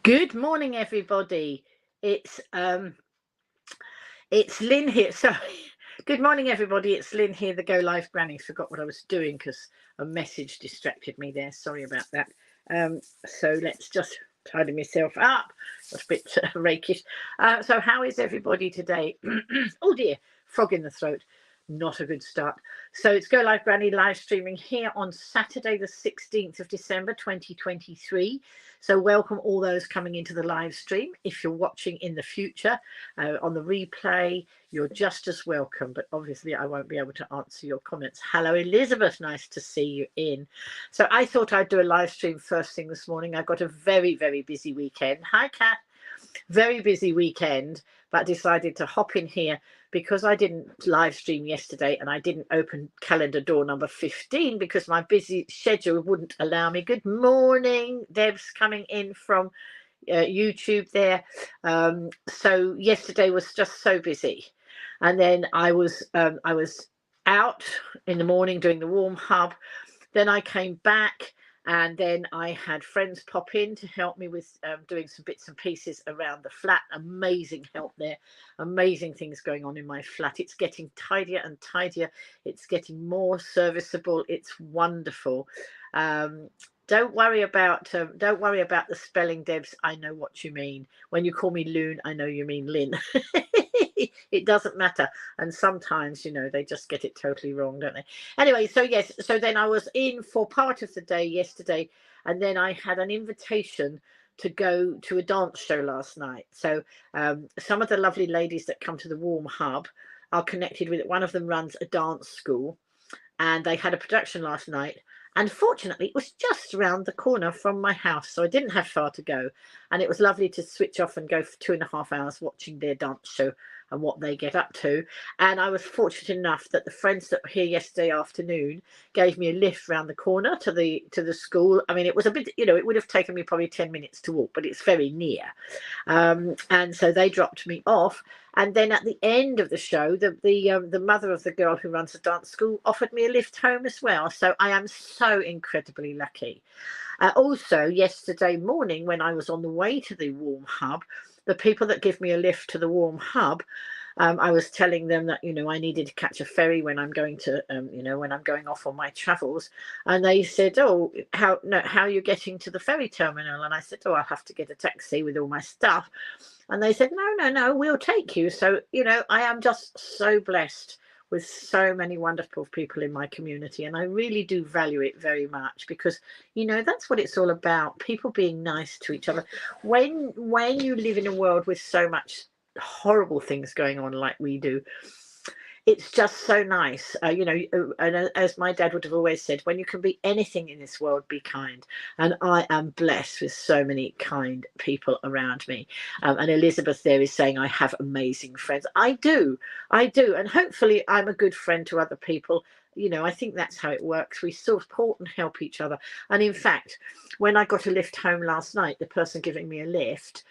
Good morning, everybody. It's um, it's Lynn here. Sorry. Good morning, everybody. It's Lynn here, the Go Live Granny. Forgot what I was doing because a message distracted me there. Sorry about that. So let's just tidy myself up. That's a bit rakish. So how is everybody today? Oh dear, frog in the throat. Not a good start. So it's Go Live Granny live streaming here on Saturday, the 16th of December, 2023. So welcome all those coming into the live stream. If you're watching in the future on the replay, you're just as welcome. But obviously, I won't be able to answer your comments. Hello, Elizabeth. Nice to see you in. So I thought I'd do a live stream first thing this morning. I got a very, very busy weekend. Hi, Kath. Very busy weekend, but decided to hop in here because I didn't live stream yesterday and I didn't open calendar door number 15 because my busy schedule wouldn't allow me. Good morning, Deb's coming in from YouTube there. So yesterday was just so busy, and then I was out in the morning doing the warm hub. Then I came back, and then I had friends pop in to help me with doing some bits and pieces around the flat. Amazing help there. Amazing things going on in my flat. It's getting tidier and tidier. It's getting more serviceable. It's wonderful. Don't worry about the spelling, Debs. I know what you mean. When you call me Loon, I know you mean Lynn. It doesn't matter. And sometimes, they just get it totally wrong, don't they? Anyway, so yes, so then I was in for part of the day yesterday, and then I had an invitation to go to a dance show last night. So some of the lovely ladies that come to the Warm Hub are connected with it. One of them runs a dance school, and they had a production last night. And fortunately, it was just around the corner from my house, so I didn't have far to go. And it was lovely to switch off and go for 2.5 hours watching their dance show and what they get up to. And I was fortunate enough that the friends that were here yesterday afternoon gave me a lift around the corner to the school. I mean, it was a bit, it would have taken me probably 10 minutes to walk, but it's very near. And so they dropped me off. And then at the end of the show, the mother of the girl who runs the dance school offered me a lift home as well. So I am so incredibly lucky. Also, yesterday morning, when I was on the way to the Warm Hub, the people that give me a lift to the Warm Hub, I was telling them that, I needed to catch a ferry when I'm going to, when I'm going off on my travels. And they said, oh, how are you getting to the ferry terminal? And I said, oh, I'll have to get a taxi with all my stuff. And they said, no, we'll take you. So, I am just so blessed with so many wonderful people in my community. And I really do value it very much because, that's what it's all about. People being nice to each other. When you live in a world with so much horrible things going on like we do, it's just so nice, and as my dad would have always said, when you can be anything in this world, be kind. And I am blessed with so many kind people around me. And Elizabeth there is saying I have amazing friends. I do, and hopefully I'm a good friend to other people. I think that's how it works. We support and help each other. And in fact, when I got a lift home last night, the person giving me a lift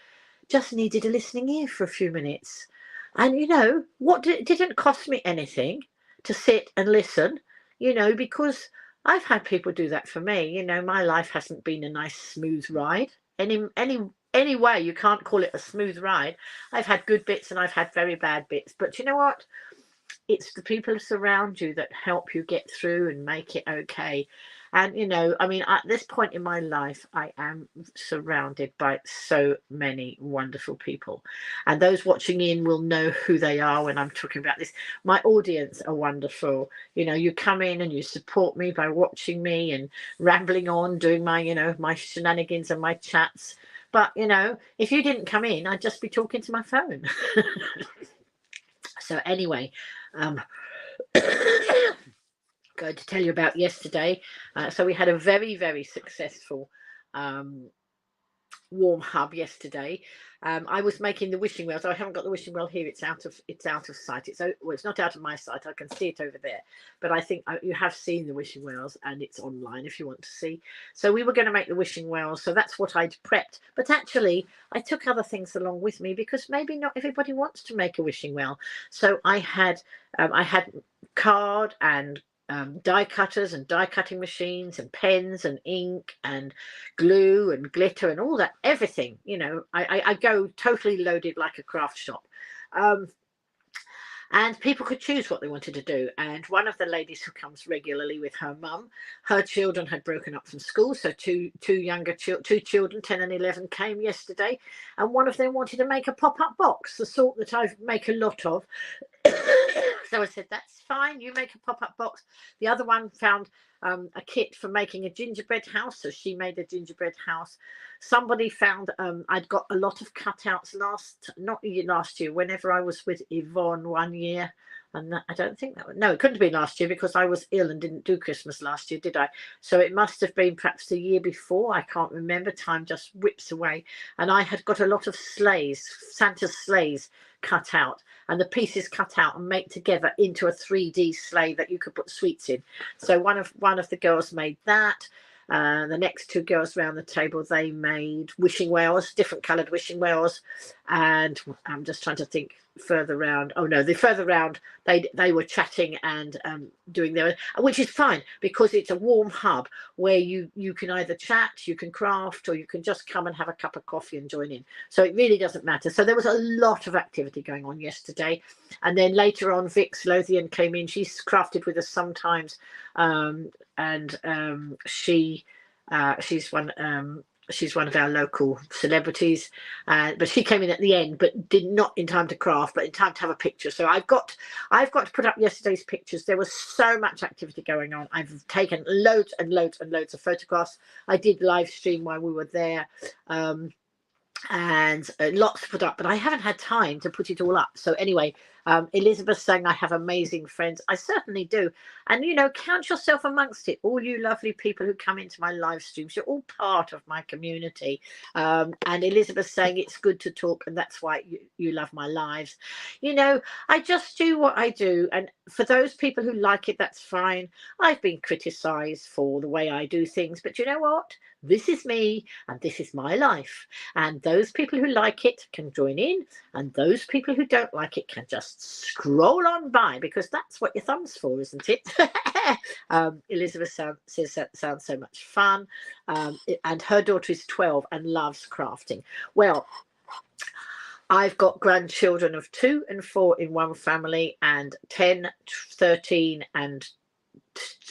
just needed a listening ear for a few minutes. And what it didn't cost me anything to sit and listen, because I've had people do that for me. My life hasn't been a nice smooth ride. Any way, you can't call it a smooth ride. I've had good bits and I've had very bad bits. But you know what? It's the people who surround you that help you get through and make it okay. And at this point in my life, I am surrounded by so many wonderful people. And those watching in will know who they are when I'm talking about this. My audience are wonderful. You come in and you support me by watching me and rambling on, doing my, my shenanigans and my chats. But, if you didn't come in, I'd just be talking to my phone. So anyway, going to tell you about yesterday. So we had a very, very successful Warm Hub yesterday. I was making the wishing well, so I haven't got the wishing well here. It's out of sight. It's not out of my sight. I can see it over there, but I think you have seen the wishing wells, and it's online if you want to see. So we were going to make the wishing wells, so that's what I'd prepped. But actually, I took other things along with me because maybe not everybody wants to make a wishing well. So I had card and die cutters and die cutting machines and pens and ink and glue and glitter and all that, everything. You know, I go totally loaded like a craft shop. And people could choose what they wanted to do. And one of the ladies who comes regularly with her mum, her children had broken up from school, so two children, 10 and 11, came yesterday, and one of them wanted to make a pop-up box, the sort that I make a lot of. So I said, that's fine, you make a pop-up box. The other one found a kit for making a gingerbread house, so she made a gingerbread house. Somebody found I'd got a lot of cutouts not last year, whenever I was with Yvonne one year, and I don't think that no, it couldn't have been last year because I was ill and didn't do Christmas last year, did I? So it must have been perhaps the year before. I can't remember. Time just whips away. And I had got a lot of sleighs, Santa's sleighs, cut out, and the pieces cut out and make together into a 3D sleigh that you could put sweets in. So one of the girls made that. The next two girls around the table, they made wishing wells, different coloured wishing wells, and I'm just trying to think further round. Oh no, the further round they were chatting and doing their, which is fine because it's a warm hub where you can either chat, you can craft, or you can just come and have a cup of coffee and join in. So it really doesn't matter. So there was a lot of activity going on yesterday, and then later on Vix Lothian came in. She's crafted with us sometimes, and she's one of our local celebrities, but she came in at the end, but did not in time to craft, but in time to have a picture. So I've got to put up yesterday's pictures. There was so much activity going on. I've taken loads and loads and loads of photographs. I did live stream while we were there, and lots to put up, but I haven't had time to put it all up. So anyway, Elizabeth saying I have amazing friends. I certainly do. And, you know, count yourself amongst it. All you lovely people who come into my live streams, you're all part of my community. And Elizabeth saying it's good to talk, and that's why you love my lives. You know, I just do what I do. And for those people who like it, that's fine. I've been criticised for the way I do things. But you know what? This is me, and this is my life. And those people who like it can join in, and those people who don't like it can just scroll on by, because that's what your thumb's for, isn't it? Elizabeth says that sounds so much fun, and her daughter is 12 and loves crafting. Well, I've got grandchildren of 2 and 4 in one family, and 10, 13 and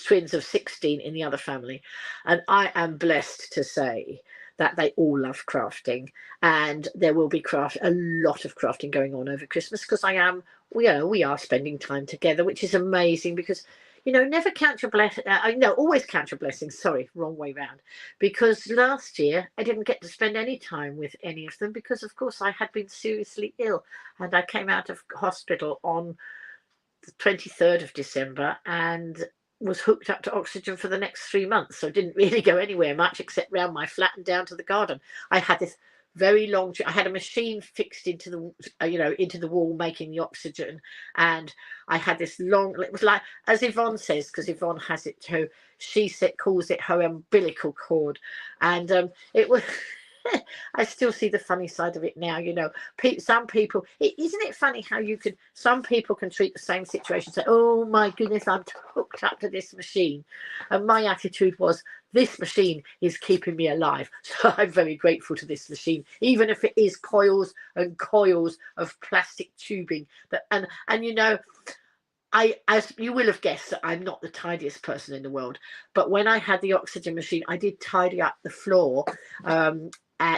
twins of 16 in the other family, and I am blessed to say that they all love crafting, and there will be a lot of crafting going on over Christmas, because we are spending time together, which is amazing. Because, you know, never count your blessings. No, always count your blessings. Sorry, wrong way round. Because last year I didn't get to spend any time with any of them because, of course, I had been seriously ill, and I came out of hospital on the 23rd of December and was hooked up to oxygen for the next 3 months, so didn't really go anywhere much except round my flat and down to the garden. I had this very long I had a machine fixed into the wall making the oxygen, and I had this long, it was like, as Yvonne says, because Yvonne has it too, calls it her umbilical cord, and it was I still see the funny side of it now. You know, some people, isn't it funny how some people can treat the same situation, say, oh my goodness, I'm hooked up to this machine. And my attitude was, this machine is keeping me alive. So I'm very grateful to this machine, even if it is coils and coils of plastic tubing. And you know, as you will have guessed, that I'm not the tidiest person in the world, but when I had the oxygen machine, I did tidy up the floor.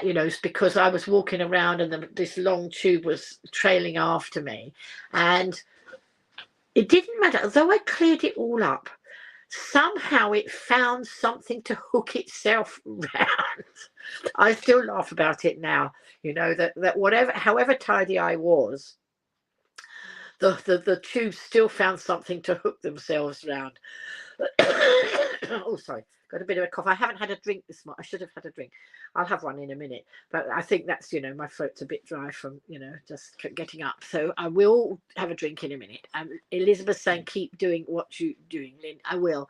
You know, it's because I was walking around and this long tube was trailing after me, and it didn't matter. Although I cleared it all up, somehow it found something to hook itself round. I still laugh about it now. You know, that however tidy I was, the tubes still found something to hook themselves round. Oh, sorry, got a bit of a cough. I haven't had a drink this morning. I should have had a drink. I'll have one in a minute, but I think that's, you know, my throat's a bit dry from, you know, just getting up. So I will have a drink in a minute. Elizabeth saying keep doing what you're doing, Lynn. I will.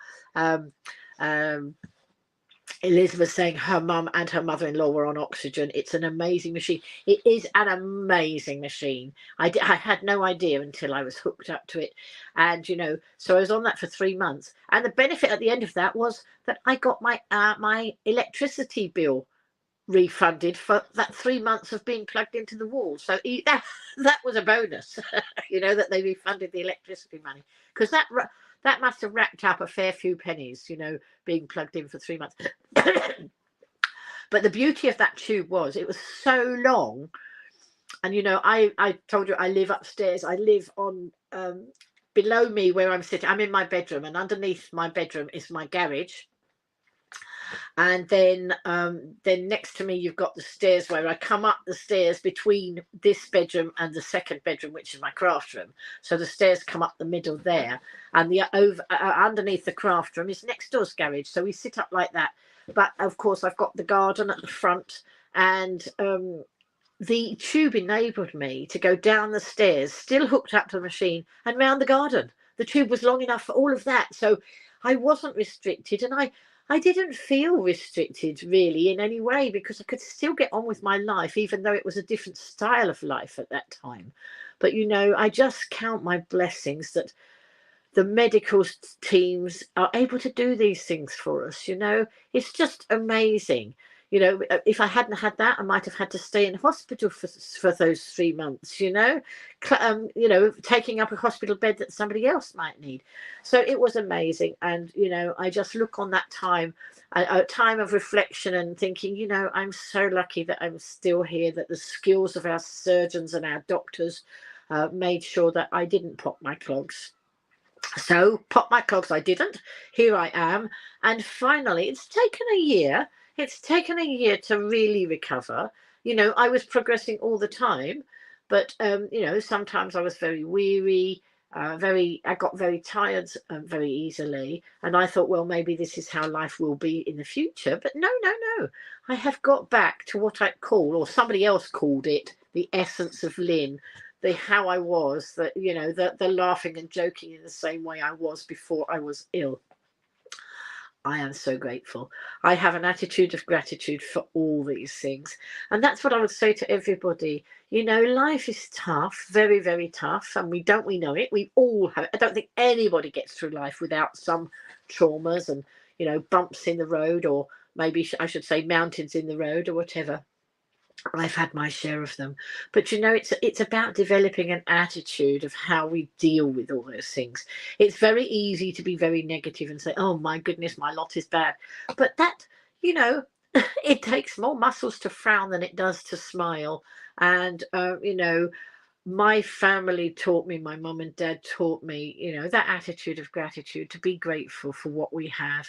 Elizabeth saying her mum and her mother-in-law were on oxygen. It's an amazing machine. It is an amazing machine. I had no idea until I was hooked up to it. And, you know, so I was on that for 3 months. And the benefit at the end of that was that I got my electricity bill refunded for that 3 months of being plugged into the wall. So that was a bonus, you know, that they refunded the electricity money, because that must have racked up a fair few pennies, you know, being plugged in for 3 months. But the beauty of that tube was it was so long. And, you know, I told you I live upstairs. I live on below me where I'm sitting. I'm in my bedroom, and underneath my bedroom is my garage. And then next to me you've got the stairs where I come up the stairs between this bedroom and the second bedroom, which is my craft room. So the stairs come up the middle there, and the underneath the craft room is next door's garage. So we sit up like that. But of course I've got the garden at the front, and the tube enabled me to go down the stairs, still hooked up to the machine, and round the garden. The tube was long enough for all of that. So I wasn't restricted, and I didn't feel restricted really in any way, because I could still get on with my life, even though it was a different style of life at that time. But, you know, I just count my blessings that the medical teams are able to do these things for us. You know, it's just amazing. You know, if I hadn't had that, I might have had to stay in hospital for those 3 months, you know, taking up a hospital bed that somebody else might need. So it was amazing. And, you know, I just look on that time, a time of reflection, and thinking, you know, I'm so lucky that I'm still here, that the skills of our surgeons and our doctors made sure that I didn't pop my clogs. So pop my clogs, I didn't. Here I am. And finally, it's taken a year. It's taken a year to really recover. You know, I was progressing all the time, but, you know, sometimes I was very weary, I got very tired very easily. And I thought, well, maybe this is how life will be in the future. But no. I have got back to what I call, or somebody else called it, the essence of Lynn. The how I was, that, you know, the laughing and joking in the same way I was before I was ill. I am so grateful. I have an attitude of gratitude for all these things. And that's what I would say to everybody. You know, life is tough, very, very tough. And we know it. We all have it. I don't think anybody gets through life without some traumas and, you know, bumps in the road, or maybe I should say mountains in the road, or whatever. I've had my share of them. But, you know, it's about developing an attitude of how we deal with all those things. It's very easy to be very negative and say, oh my goodness, my lot is bad. But that, you know, it takes more muscles to frown than it does to smile. And, you know, my family taught me, my mum and dad taught me, you know, that attitude of gratitude, to be grateful for what we have.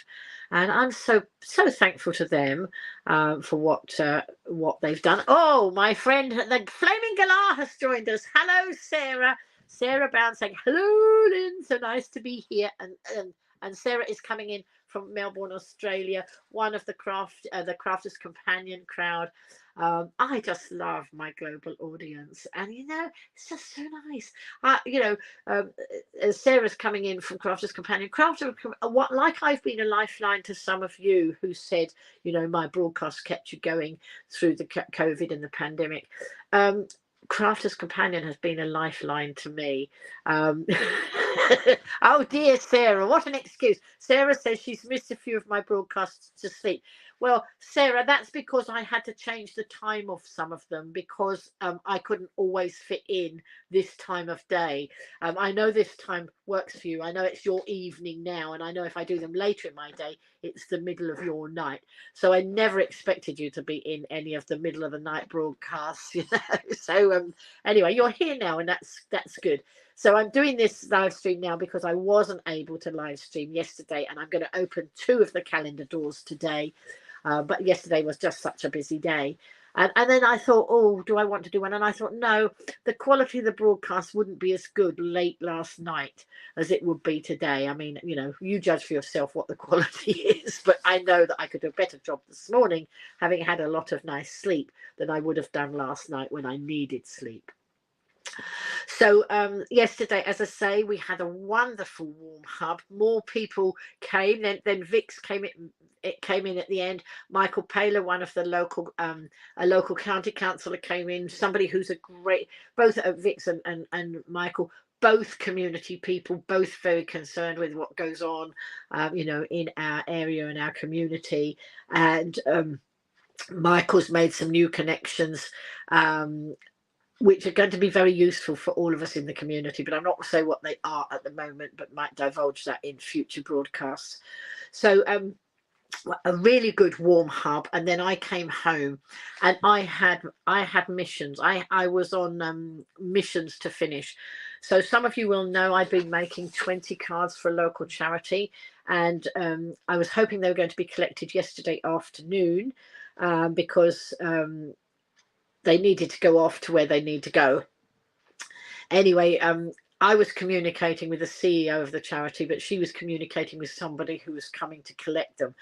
And I'm so thankful to them for what they've done. Oh, my friend, the Flaming Galah has joined us. Hello, Sarah. Sarah Brown saying, hello, Lynn. So nice to be here. And Sarah is coming in from Melbourne, Australia, one of the Crafters Companion crowd. I just love my global audience, and, you know, it's just so nice. You know, Sarah's coming in from Crafters Companion. Like I've been a lifeline to some of you who said, you know, my broadcast kept you going through the COVID and the pandemic. Crafters Companion has been a lifeline to me. Oh dear, Sarah, what an excuse. Sarah says she's missed a few of my broadcasts to sleep. Well, Sarah, that's because I had to change the time of some of them, because I couldn't always fit in this time of day. I know this time works for you. I know it's your evening now, and I know if I do them later in my day, it's the middle of your night. So I never expected you to be in any of the middle of the night broadcasts, you know. So anyway, you're here now, and that's good. So I'm doing this live stream now because I wasn't able to live stream yesterday, and I'm going to open 2 of the calendar doors today. But yesterday was just such a busy day. And then I thought, oh, do I want to do one? And I thought, no, the quality of the broadcast wouldn't be as good late last night as it would be today. I mean, you know, you judge for yourself what the quality is. But I know that I could do a better job this morning, having had a lot of nice sleep, than I would have done last night when I needed sleep. So yesterday, as I say, we had a wonderful warm hub. More people came. Then Vix came in. It came in at the end. Michael Paler, one of the local, a local county councillor, came in. Somebody who's a great, both Vix and Michael, both community people, both very concerned with what goes on, you know, in our area and our community. And Michael's made some new connections. Which are going to be very useful for all of us in the community, but I'm not going to say what they are at the moment, but might divulge that in future broadcasts. So a really good warm hub, and then I came home and I had missions. I was on missions to finish. So some of you will know I've been making 20 cards for a local charity, and I was hoping they were going to be collected yesterday afternoon because they needed to go off to where they need to go. Anyway, I was communicating with the CEO of the charity, but she was communicating with somebody who was coming to collect them.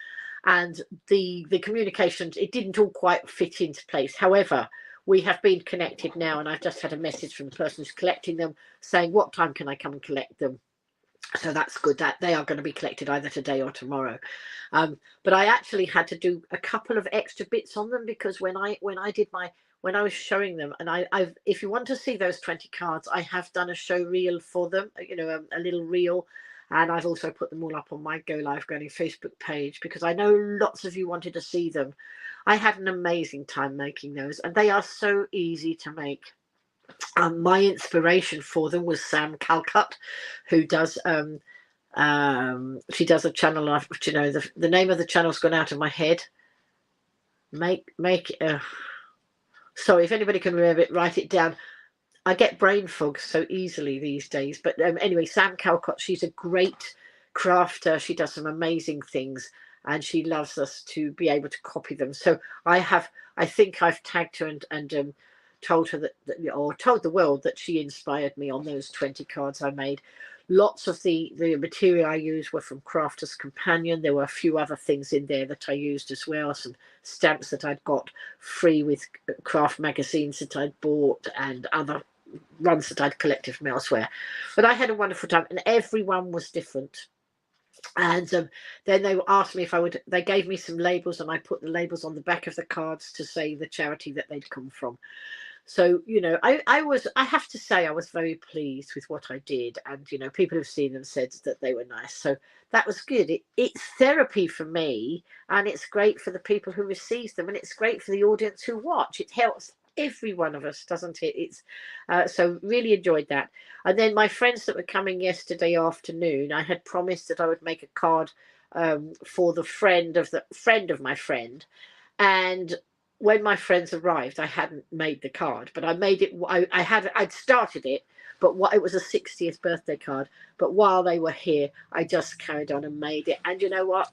And the communication, it didn't all quite fit into place. However, we have been connected now, and I've just had a message from the person who's collecting them saying, what time can I come and collect them? So that's good, that they are going to be collected either today or tomorrow. But I actually had to do a couple of extra bits on them, because when I was showing them, and I've if you want to see those 20 cards, I have done a show reel for them, you know, a little reel, and I've also put them all up on my Go Live Granny Facebook page, because I know lots of you wanted to see them. I had an amazing time making those, and they are so easy to make. My inspiration for them was Sam Calcutt, who does she does a channel, you know, the name of the channel's gone out of my head. Sorry, if anybody can remember it, write it down. I get brain fog so easily these days. But anyway, Sam Calcutt, she's a great crafter. She does some amazing things, and she loves us to be able to copy them. So I think I've tagged her and told her or told the world that she inspired me on those 20 cards I made. Lots of the material I used were from Crafter's Companion. There were a few other things in there that I used as well. Some stamps that I'd got free with craft magazines that I'd bought, and other ones that I'd collected from elsewhere. But I had a wonderful time, and everyone was different. And then they asked me if I would, they gave me some labels, and I put the labels on the back of the cards to say the charity that they'd come from. So, you know, I have to say I was very pleased with what I did. And, you know, people have seen them said that they were nice. So that was good. It's therapy for me, and it's great for the people who receive them, and it's great for the audience who watch. It helps every one of us, doesn't it? It's so really enjoyed that. And then my friends that were coming yesterday afternoon, I had promised that I would make a card for the friend of my friend. And when my friends arrived, I hadn't made the card, but I made it. I'd started it, but it was a 60th birthday card. But while they were here, I just carried on and made it. And you know what?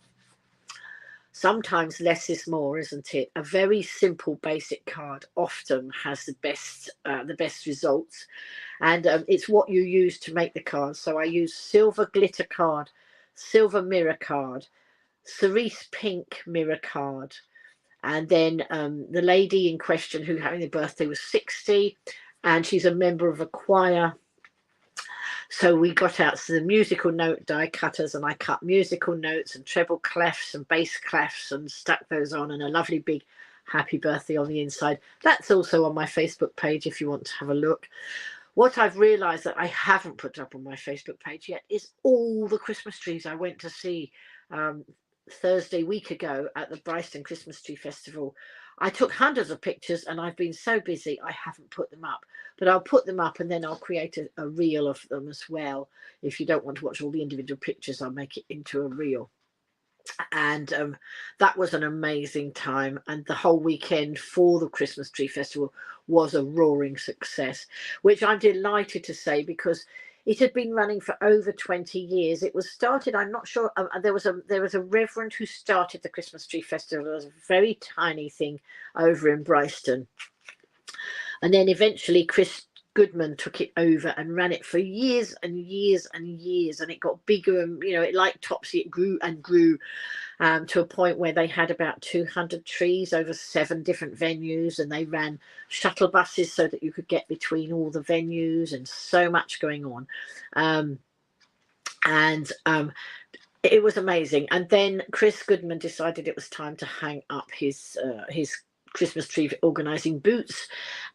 Sometimes less is more, isn't it? A very simple, basic card often has the best results, and it's what you use to make the card. So I use silver glitter card, silver mirror card, cerise pink mirror card. And then the lady in question who having the birthday was 60, and she's a member of a choir. So we got out the musical note die cutters, and I cut musical notes and treble clefs and bass clefs and stuck those on, and a lovely big happy birthday on the inside. That's also on my Facebook page if you want to have a look. What I've realised that I haven't put up on my Facebook page yet is all the Christmas trees I went to see Thursday week ago at the Bryston Christmas Tree Festival. I took hundreds of pictures, and I've been so busy I haven't put them up, but I'll put them up, and then I'll create a reel of them as well. If you don't want to watch all the individual pictures, I'll make it into a reel. And that was an amazing time, and the whole weekend for the Christmas Tree Festival was a roaring success, which I'm delighted to say, because it had been running for over 20 years. It was started, I'm not sure, there was a reverend who started the Christmas Tree Festival. It was a very tiny thing over in Bryston. And then eventually Goodman took it over and ran it for years and years and years, and it got bigger, and it, like Topsy, it grew and grew to a point where they had about 200 trees over 7 different venues, and they ran shuttle buses so that you could get between all the venues, and so much going on. It was amazing. And then Chris Goodman decided it was time to hang up his Christmas tree organising boots,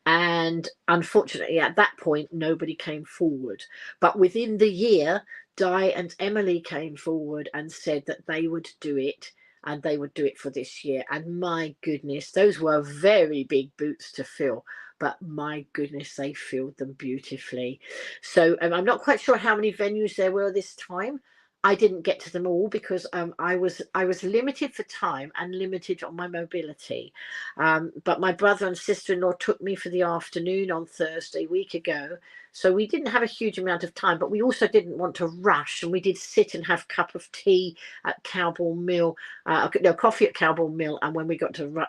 and unfortunately at that point nobody came forward. But within the year, Di and Emily came forward and said that they would do it, and they would do it for this year. And my goodness, those were very big boots to fill, but my goodness, they filled them beautifully. So I'm not quite sure how many venues there were this time. I didn't get to them all because I was limited for time and limited on my mobility. But my brother and sister-in-law took me for the afternoon on Thursday a week ago. So we didn't have a huge amount of time, but we also didn't want to rush. And we did sit and have a cup of tea at Cowbourne Mill, coffee at Cowbourne Mill. And when we got to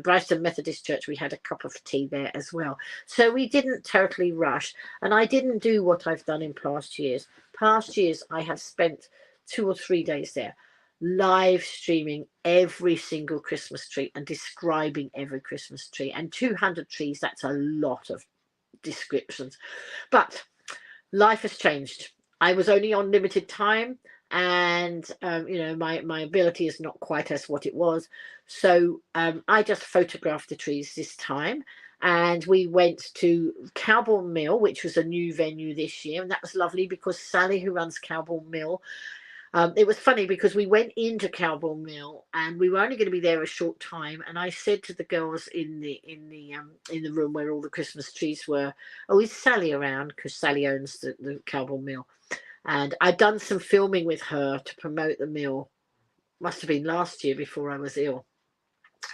Brighton Methodist Church, we had a cup of tea there as well. So we didn't totally rush. And I didn't do what I've done in past years. Past years, I have spent 2 or 3 days there, live streaming every single Christmas tree and describing every Christmas tree. And 200 trees, that's a lot of descriptions. But life has changed. I was only on limited time, and my ability is not quite as what it was. So I just photographed the trees this time. And we went to Cowbourne Mill, which was a new venue this year, and that was lovely because Sally, who runs Cowbourne Mill, it was funny because we went into Cowbourne Mill and we were only going to be there a short time, and I said to the girls in the room where all the Christmas trees were, "Oh, is Sally around?" Because Sally owns the Cowbourne Mill, and I'd done some filming with her to promote the mill. Must have been last year before I was ill.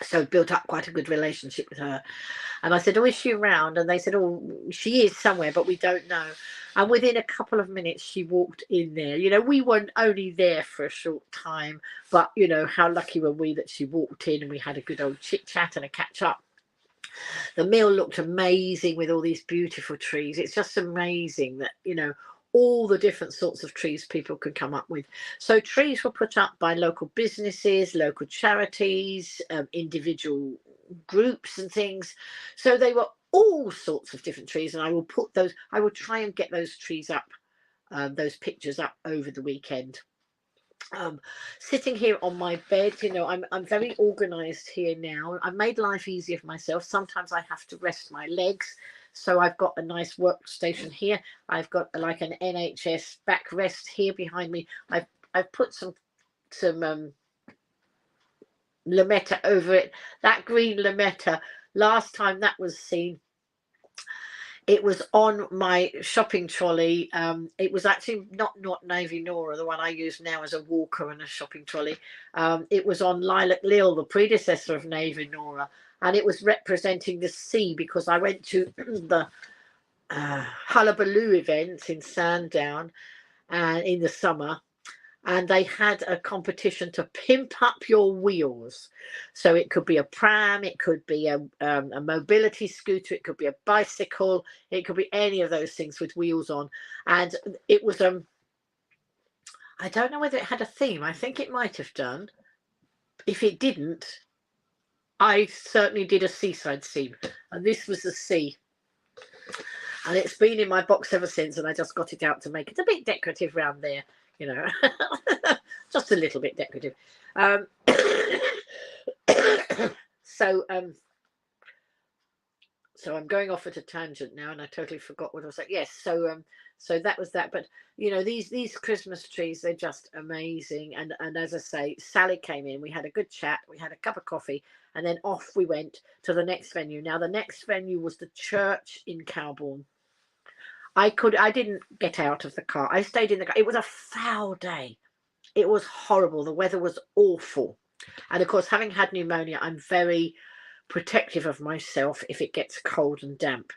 So built up quite a good relationship with her. And I said, "Oh, is she around?" And they said, "Oh, she is somewhere, but we don't know." And within a couple of minutes, she walked in there. We weren't only there for a short time, but, how lucky were we that she walked in and we had a good old chit chat and a catch up. The mill looked amazing with all these beautiful trees. It's just amazing that, all the different sorts of trees people could come up with. So trees were put up by local businesses, local charities, individual groups and things. So they were all sorts of different trees, and I will try and get those trees up, those pictures up over the weekend. Sitting here on my bed, I'm very organized here now. I've made life easier for myself. Sometimes I have to rest my legs. So I've got a nice workstation here. I've got like an NHS backrest here behind me. I've put some lametta over it. That green lametta, last time that was seen, it was on my shopping trolley. It was actually not Navy Nora, the one I use now as a walker and a shopping trolley. It was on Lilac Lil, the predecessor of Navy Nora. And it was representing the sea because I went to the Hullabaloo events in Sandown in the summer, and they had a competition to pimp up your wheels. So it could be a pram, it could be a mobility scooter, it could be a bicycle, it could be any of those things with wheels on. And it was I don't know whether it had a theme. I think it might have done. If it didn't, I certainly did a seaside scene, and this was the sea. And it's been in my box ever since, and I just got it out to make it a bit decorative around there, just a little bit decorative. So I'm going off at a tangent now, and I totally forgot what I was saying. Yes, so that was that. But these Christmas trees, they're just amazing. And as I say, Sally came in. We had a good chat. We had a cup of coffee, and then off we went to the next venue. Now the next venue was the church in Cowbourne. I didn't get out of the car. I stayed in the car. It was a foul day. It was horrible. The weather was awful. And of course, having had pneumonia, I'm very protective of myself if it gets cold and damp.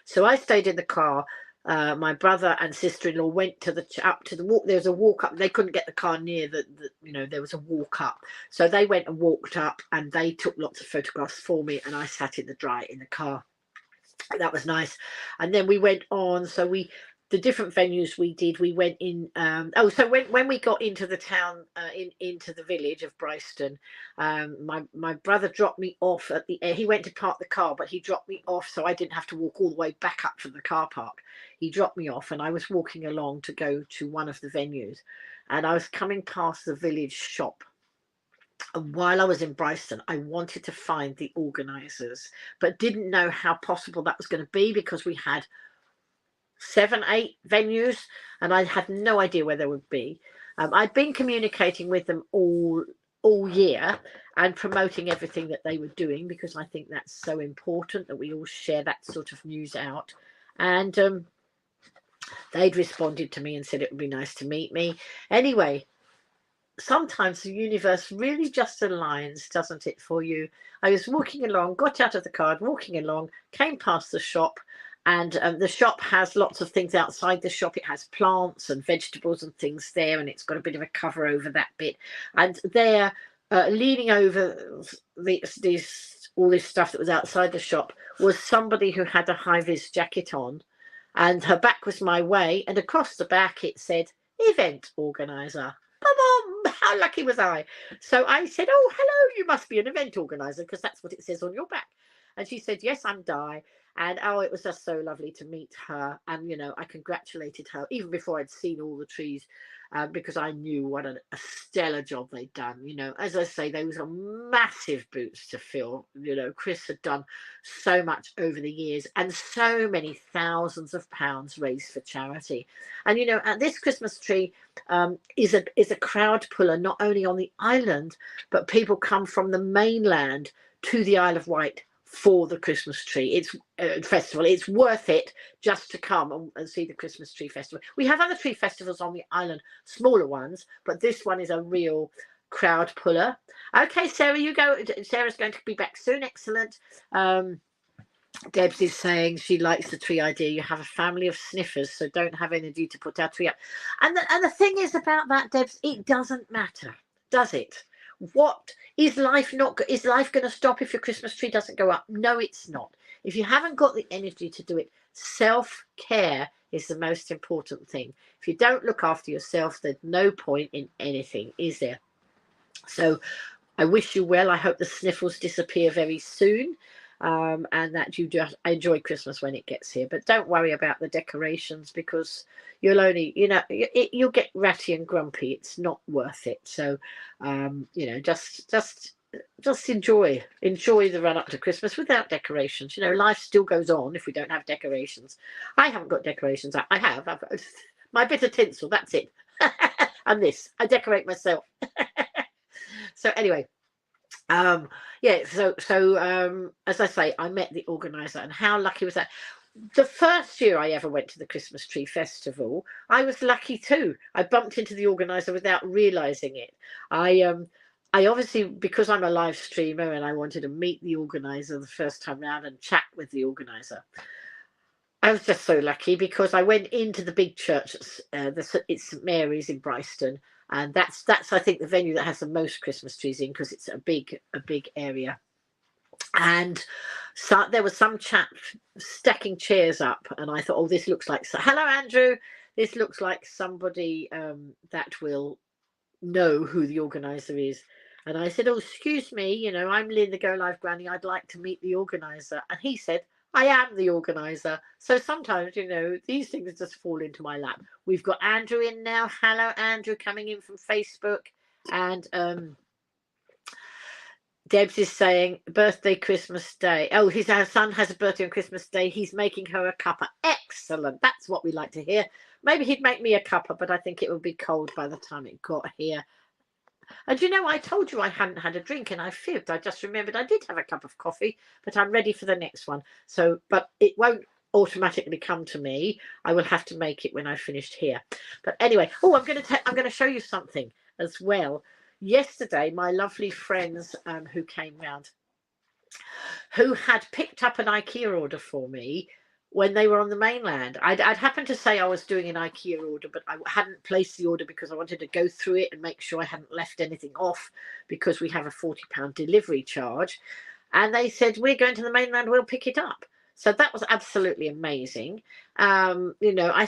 So I stayed in the car. My brother and sister-in-law went up to the walk. There was a walk up. They couldn't get the car near there was a walk up. So they went and walked up, and they took lots of photographs for me, and I sat in the car. That was nice. And then we went on, so the different venues we did, we went in, so when we got into the town, into the village of Bryston, my brother dropped me off at the he went to park the car, but he dropped me off so I didn't have to walk all the way back up from the car park. He dropped me off and I was walking along to go to one of the venues, and I was coming past the village shop. And while I was in Bryston, I wanted to find the organisers, but didn't know how possible that was going to be because we had 7, 8 venues, and I had no idea where they would be. I'd been communicating with them all year and promoting everything that they were doing, because I think that's so important that we all share that sort of news out. And they'd responded to me and said it would be nice to meet me. Anyway, sometimes the universe really just aligns, doesn't it, for you? I was walking along, got out of the car, walking along, came past the shop, and the shop has lots of things outside the shop. It has plants and vegetables and things there, and it's got a bit of a cover over that bit. And there, leaning over all this stuff that was outside the shop, was somebody who had a high-vis jacket on, and her back was my way, and across the back it said, "Event organizer." How lucky was I? So I said, "Oh, hello, you must be an event organizer, because that's what it says on your back." And she said, "Yes, I'm Di." And oh, it was just so lovely to meet her. And, you know, I congratulated her even before I'd seen all the trees, because I knew what a stellar job they'd done. You know, as I say, they were massive boots to fill. You know, Chris had done so much over the years, and so many thousands of pounds raised for charity. And, you know, at this Christmas tree is a crowd puller, not only on the island, but people come from the mainland to the Isle of Wight for the Christmas tree. It's festival. It's worth it just to come and see the Christmas tree festival. We have other tree festivals on the island, smaller ones, but this one is a real crowd puller. Okay, Sarah, you go. Sarah's going to be back soon. Excellent. Debs is saying she likes the tree idea. You have a family of sniffers, so don't have energy to put our tree up. And the thing is about that, Debs, it doesn't matter, does it? What is life going to stop if your Christmas tree doesn't go up? No, it's not. If you haven't got the energy to do it, self-care is the most important thing. If you don't look after yourself, there's no point in anything, is there? So I wish you well. I hope the sniffles disappear very soon, and that you just enjoy Christmas when it gets here. But don't worry about the decorations, because you'll only, you'll get ratty and grumpy. It's not worth it. So, just enjoy the run up to Christmas without decorations. Life still goes on if we don't have decorations. I haven't got decorations. I've got my bit of tinsel. That's it. And this, I decorate myself. So anyway, as I say, I met the organizer, and how lucky was that? The first year I ever went to the Christmas Tree Festival, I was lucky too. I bumped into the organizer without realizing it. I obviously, because I'm a live streamer and I wanted to meet the organizer the first time round and chat with the organizer, I was just so lucky, because I went into the big church. It's St Mary's in Bryston, and that's I think the venue that has the most Christmas trees in, because it's a big area. And so there was some chap stacking chairs up, and I thought, oh, this looks like, hello Andrew, this looks like somebody that will know who the organizer is. And I said, oh, excuse me, I'm Lynn the Go Live Granny, I'd like to meet the organizer. And he said, I am the organizer. So sometimes, these things just fall into my lap. We've got Andrew in now. Hello, Andrew, coming in from Facebook. And Debs is saying birthday, Christmas Day. Oh, her son has a birthday on Christmas Day. He's making her a cuppa. Excellent. That's what we like to hear. Maybe he'd make me a cuppa, but I think it would be cold by the time it got here. And I told you I hadn't had a drink, and I fibbed. I just remembered I did have a cup of coffee, but I'm ready for the next one. So, but it won't automatically come to me. I will have to make it when I finished here. But anyway, I'm going to show you something as well. Yesterday, my lovely friends who came round, who had picked up an IKEA order for me when they were on the mainland. I'd happened to say I was doing an IKEA order, but I hadn't placed the order because I wanted to go through it and make sure I hadn't left anything off, because we have a £40 delivery charge. And they said, we're going to the mainland, we'll pick it up. So that was absolutely amazing. You know, I'm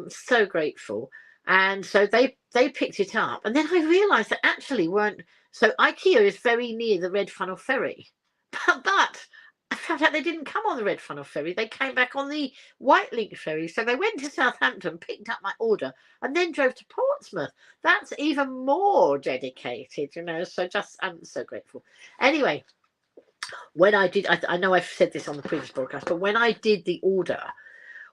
so grateful. And so they picked it up, and then I realised that actually weren't. So IKEA is very near the Red Funnel Ferry, but I found out they didn't come on the Red Funnel Ferry. They came back on the White Link Ferry. So they went to Southampton, picked up my order, and then drove to Portsmouth. That's even more dedicated, you know. So I'm so grateful. Anyway, when I did, I know I've said this on the previous broadcast, but when I did the order,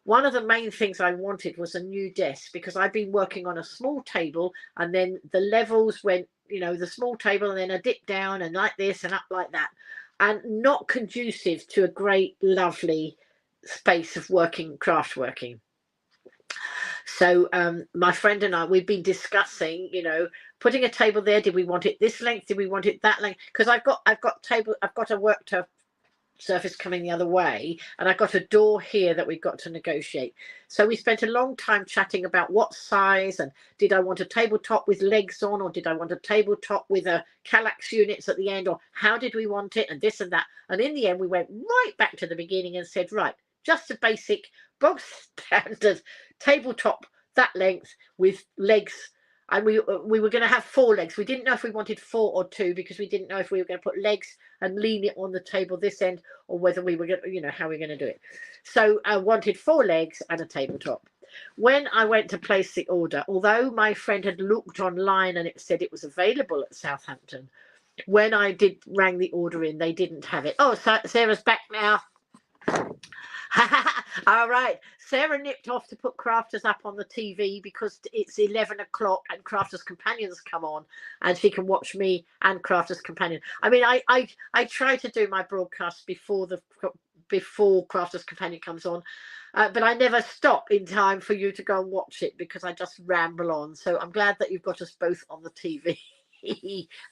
one of the main things I wanted was a new desk, because I've been working on a small table, and then the levels went, you know, the small table and then a dip down and like this and up like that, and not conducive to a great, lovely space of craft working. So my friend and I, we've been discussing, you know, putting a table there. Did we want it this length? Did we want it that length? Because I've got a worktop surface coming the other way, and I've got a door here that we've got to negotiate. So we spent a long time chatting about what size, and did I want a tabletop with legs on, or did I want a tabletop with a Kallax units at the end, or how did we want it, and this and that. And in the end we went right back to the beginning and said, right, just a basic bog standard tabletop that length with legs. And we were going to have 4 legs. We didn't know if we wanted 4 or 2, because we didn't know if we were going to put legs and lean it on the table this end, or whether we were going to, you know, how we're going to do it. So I wanted 4 legs and a tabletop. When I went to place the order, although my friend had looked online and it said it was available at Southampton, when I rang the order in, they didn't have it. Oh, Sarah's back now. All right, Sarah nipped off to put Crafters up on the TV because it's 11 o'clock and Crafters Companions come on, and she can watch me and Crafters Companion. I mean, I try to do my broadcast before Crafters Companion comes on, but I never stop in time for you to go and watch it, because I just ramble on. So I'm glad that you've got us both on the TV.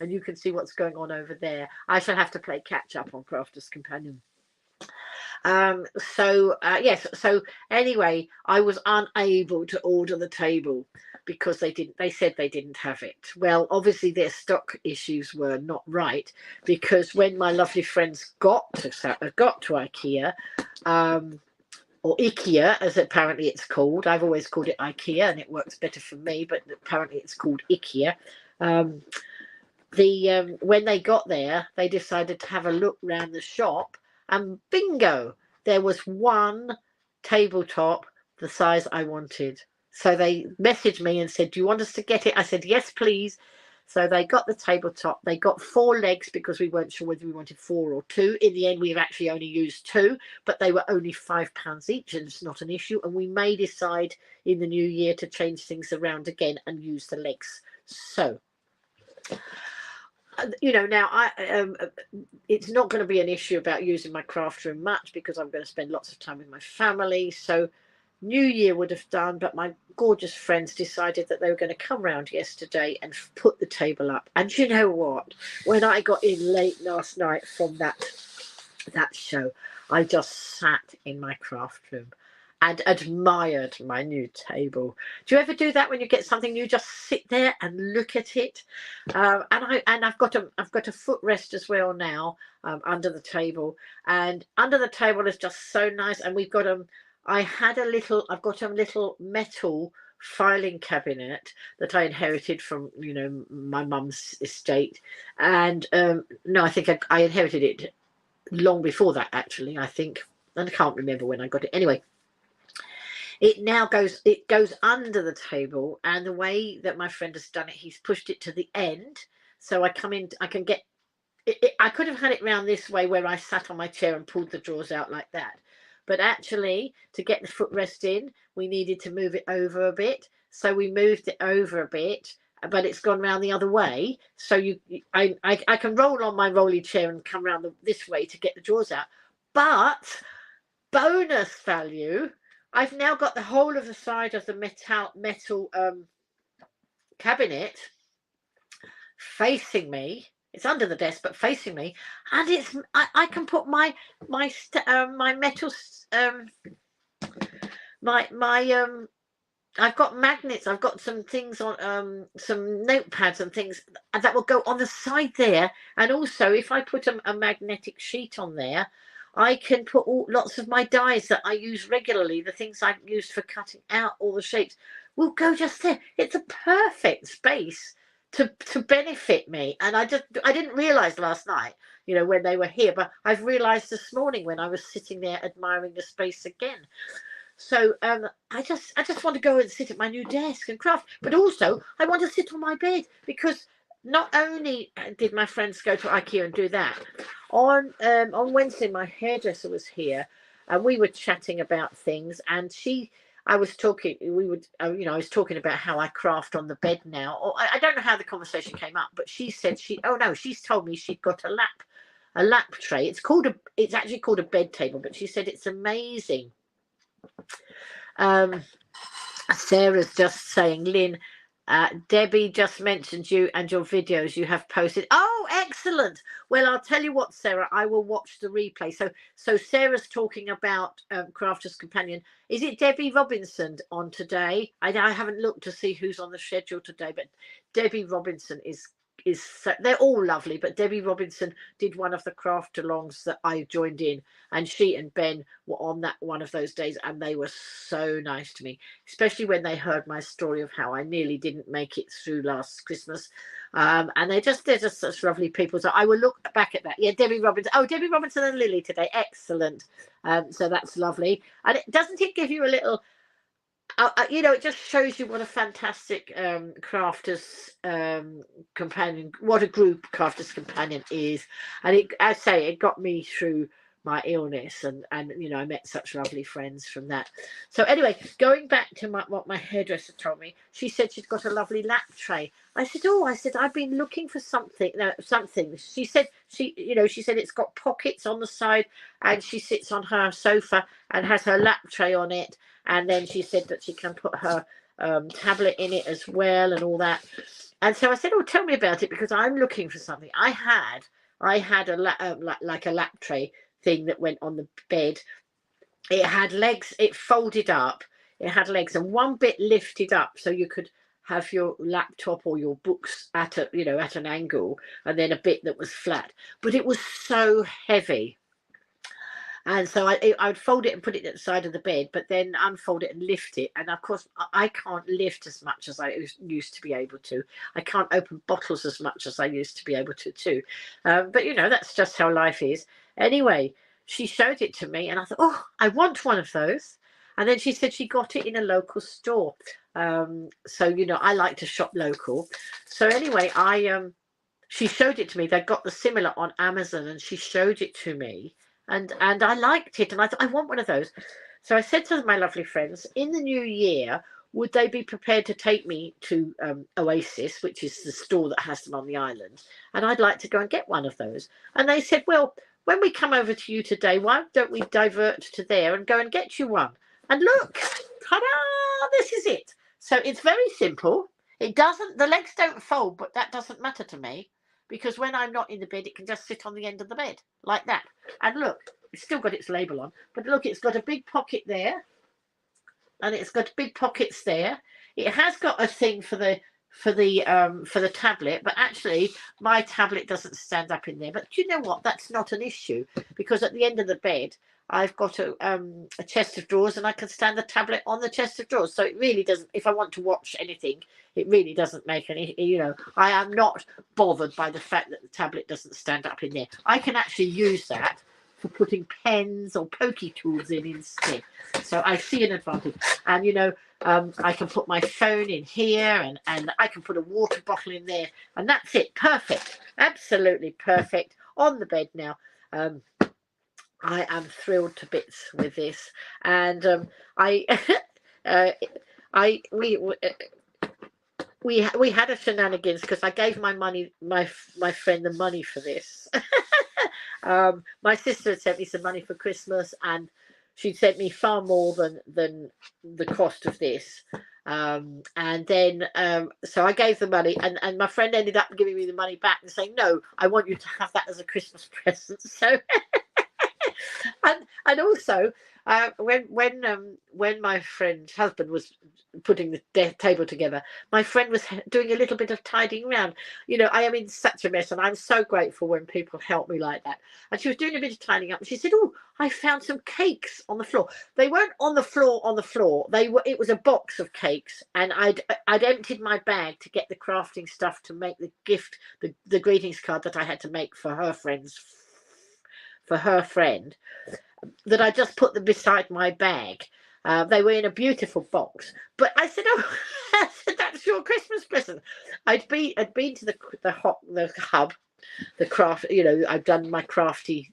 And you can see what's going on over there. I shall have to play catch up on Crafters Companion. Yes, so anyway, I was unable to order the table because they said they didn't have it. Well, obviously their stock issues were not right, because when my lovely friends got to IKEA, or IKEA as apparently it's called, I've always called it IKEA and it works better for me, but apparently it's called IKEA. When they got there, they decided to have a look around the shop, and bingo, there was one tabletop the size I wanted. So they messaged me and said, do you want us to get it? I said, yes, please. So they got the tabletop. They got 4 legs because we weren't sure whether we wanted 4 or 2. In the end, we've actually only used 2, but they were only £5 each, and it's not an issue. And we may decide in the new year to change things around again and use the legs. So, you know, now it's not going to be an issue about using my craft room much, because I'm going to spend lots of time with my family. So New Year would have done, but my gorgeous friends decided that they were going to come round yesterday and put the table up. And you know what? When I got in late last night from that show, I just sat in my craft room and admired my new table. Do you ever do that when you get something new? Just sit there and look at it. And I've got a footrest as well now, under the table, and under the table is just so nice. And we've got I've got a little metal filing cabinet that I inherited from, you know, my mum's estate. And no, I think I inherited it long before that, actually, I think, and I can't remember when I got it. Anyway, it goes under the table, and the way that my friend has done it, he's pushed it to the end, so I come in, I can get it. I could have had it round this way where I sat on my chair and pulled the drawers out like that, but actually to get the footrest in, we needed to move it over a bit, so we moved it over a bit, but it's gone round the other way, so I can roll on my rolly chair and come round this way to get the drawers out. But bonus value, I've now got the whole of the side of the metal cabinet facing me. It's under the desk, but facing me, and it's I can put my metal I've got magnets. I've got some things on some notepads and things that will go on the side there. And also, if I put a magnetic sheet on there, I can put lots of my dies that I use regularly, the things I use for cutting out all the shapes, will go just there. It's a perfect space to benefit me. And I didn't realize last night, you know, when they were here, but I've realized this morning when I was sitting there admiring the space again. So I just want to go and sit at my new desk and craft, but also I want to sit on my bed, because not only did my friends go to IKEA and do that, on Wednesday my hairdresser was here and we were chatting about things, and I was talking I was talking about how I craft on the bed now, or I don't know how the conversation came up, but she said she's told me she'd got a lap tray. It's actually called a bed table, but she said it's amazing. Sarah's just saying, Lynn, Debbie just mentioned you and your videos you have posted. Oh, excellent. Well, I'll tell you what, Sarah, I will watch the replay. So Sarah's talking about Crafter's Companion. Is it Debbie Robinson on today? I haven't looked to see who's on the schedule today, but Debbie Robinson is they're all lovely, but Debbie Robinson did one of the craft alongs that I joined in, and she and Ben were on that one of those days, and they were so nice to me, especially when they heard my story of how I nearly didn't make it through last Christmas. And they're just such lovely people. So I will look back at that. Yeah, Debbie Robinson. Oh, Debbie Robinson and Lily today. Excellent. So that's lovely. And doesn't it give you a little, it just shows you what a fantastic Crafter's Companion, what a group Crafter's Companion is. And it got me through my illness, and I met such lovely friends from that. So anyway, going back to what my hairdresser told me, she said she'd got a lovely lap tray. I said I've been looking for something. She said she said it's got pockets on the side, and she sits on her sofa and has her lap tray on it. And then she said that she can put her tablet in it as well and all that. And so I said, oh, tell me about it, because I'm looking for something. I had a like a lap tray thing that went on the bed. It had legs, it folded up, it had legs, and one bit lifted up so you could have your laptop or your books at an angle, and then a bit that was flat. But it was so heavy. And so I would fold it and put it at the side of the bed, but then unfold it and lift it. And of course, I can't lift as much as I used to be able to. I can't open bottles as much as I used to be able to too. But that's just how life is. Anyway, she showed it to me and I thought, oh, I want one of those. And then she said she got it in a local store. So, I like to shop local. So anyway, she showed it to me. They got the similar on Amazon, and she showed it to me. And I liked it, and I thought, I want one of those. So I said to my lovely friends, in the new year, would they be prepared to take me to Oasis, which is the store that has them on the island, and I'd like to go and get one of those. And they said, well, when we come over to you today, why don't we divert to there and go and get you one? And look, ta-da, this is it. So it's very simple. The legs don't fold, but that doesn't matter to me, because when I'm not in the bed, it can just sit on the end of the bed like that. And look, it's still got its label on, but look, it's got a big pocket there, and it's got big pockets there. It has got a thing for the tablet, but actually my tablet doesn't stand up in there. But do you know what? That's not an issue, because at the end of the bed, I've got a chest of drawers, and I can stand the tablet on the chest of drawers. So it really doesn't, if I want to watch anything, it really doesn't make any, I am not bothered by the fact that the tablet doesn't stand up in there. I can actually use that for putting pens or pokey tools in instead. So I see an advantage. And, I can put my phone in here, and I can put a water bottle in there, and that's it. Perfect. Absolutely perfect. On the bed now. I am thrilled to bits with this, and we had a shenanigans, because I gave my friend the money for this. My sister had sent me some money for Christmas, and she'd sent me far more than the cost of this. And then so I gave the money, and my friend ended up giving me the money back and saying, no, I want you to have that as a Christmas present. So And also when my friend's husband was putting the table together, my friend was doing a little bit of tidying around. You know, I am in such a mess, and I'm so grateful when people help me like that. And she was doing a bit of tidying up, and she said, "Oh, I found some cakes on the floor." They weren't on the floor. They were. It was a box of cakes, and I'd emptied my bag to get the crafting stuff to make the gift, the greetings card that I had to make for her friends, for her friend, that I just put them beside my bag. They were in a beautiful box, but I said, "Oh, I said, that's your Christmas present." I'd been to the hub, the craft. You know, I've done my crafting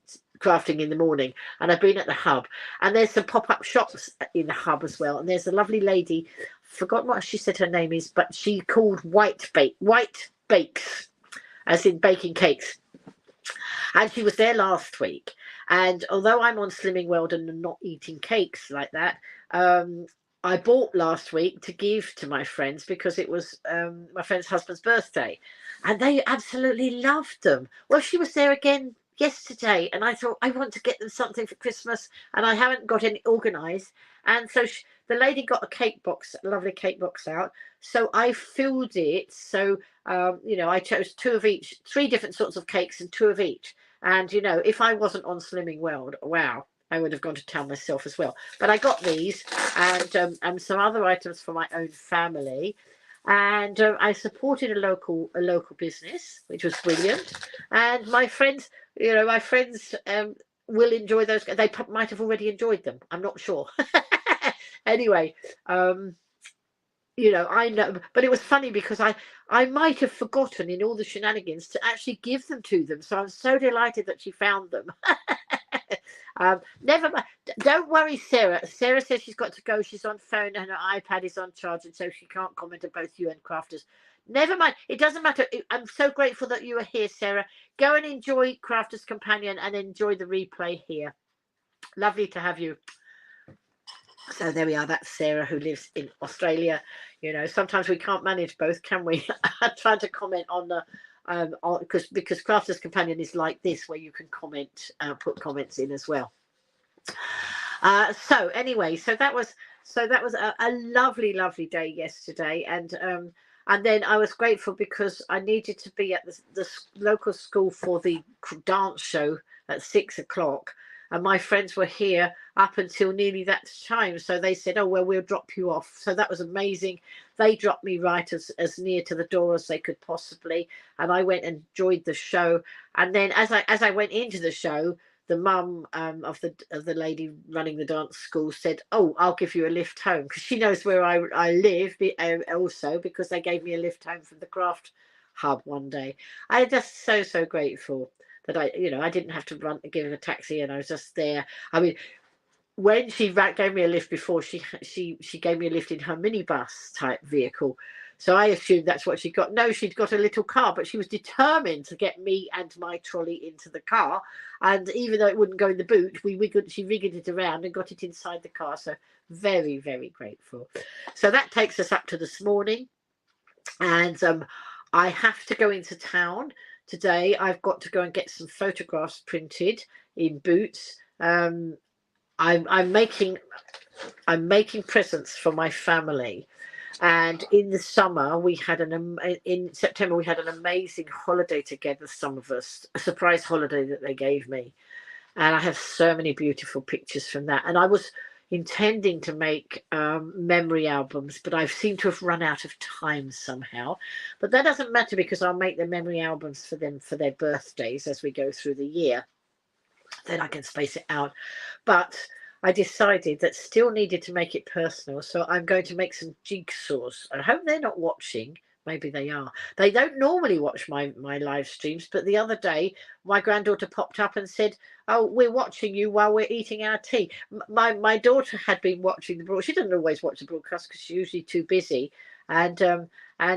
in the morning, and I've been at the hub, and there's some pop-up shops in the hub as well. And there's a lovely lady, forgotten what she said her name is, but she called White Bakes, as in baking cakes. And she was there last week. And although I'm on Slimming World and not eating cakes like that, I bought last week to give to my friends because it was my friend's husband's birthday. And they absolutely loved them. Well, she was there again yesterday. And I thought, I want to get them something for Christmas. And I haven't got any organised. And so the lady got a cake box, a lovely cake box out. So I filled it. So, you know, I chose 2 of each, 3 different sorts of cakes and 2 of each. And, you know, if I wasn't on Slimming World, wow, I would have gone to town myself as well. But I got these and some other items for my own family. And I supported a local business, which was brilliant. And my friends, you know, will enjoy those. They might have already enjoyed them. I'm not sure. Anyway, you know, I know, but it was funny because I might have forgotten in all the shenanigans to actually give them to them. So I'm so delighted that she found them. Never mind. Don't worry, Sarah. Sarah says she's got to go. She's on phone and her iPad is on charge, and so she can't comment on both you and Crafters. Never mind. It doesn't matter. I'm so grateful that you are here, Sarah. Go and enjoy Crafters Companion and enjoy the replay here. Lovely to have you. So there we are. That's Sarah, who lives in Australia. You know, sometimes we can't manage both, can we? I tried to comment on the because Crafters Companion is like this, where you can comment, put comments in as well. So anyway, so that was a lovely day yesterday, and then I was grateful because I needed to be at the local school for the dance show at 6 o'clock. And my friends were here up until nearly that time. So they said, "Oh, well, we'll drop you off." So that was amazing. They dropped me right as near to the door as they could possibly. And I went and enjoyed the show. And then as I went into the show, the mum of the lady running the dance school said, "Oh, I'll give you a lift home," because she knows where I live also, because they gave me a lift home from the craft hub one day. I'm just so grateful that I didn't have to give a taxi, and I was just there. I mean, when she gave me a lift before, she gave me a lift in her minibus type vehicle. So I assumed that's what she got. No, she'd got a little car, but she was determined to get me and my trolley into the car. And even though it wouldn't go in the boot, she wiggled it around and got it inside the car. So very grateful. So that takes us up to this morning. And I have to go into town today. I've got to go and get some photographs printed in Boots. I'm making presents for my family, and in the summer in September we had an amazing holiday together. Some of us, a surprise holiday that they gave me, and I have so many beautiful pictures from that. And I was intending to make memory albums, but I seem to have run out of time somehow. But that doesn't matter, because I'll make the memory albums for them for their birthdays as we go through the year. Then I can space it out. But I decided that still needed to make it personal, so I'm going to make some jigsaws. I hope they're not watching. Maybe they are. They don't normally watch my live streams, but the other day my granddaughter popped up and said, "Oh, we're watching you while we're eating our tea." My daughter had been watching the broadcast. She doesn't always watch the broadcast because she's usually too busy, and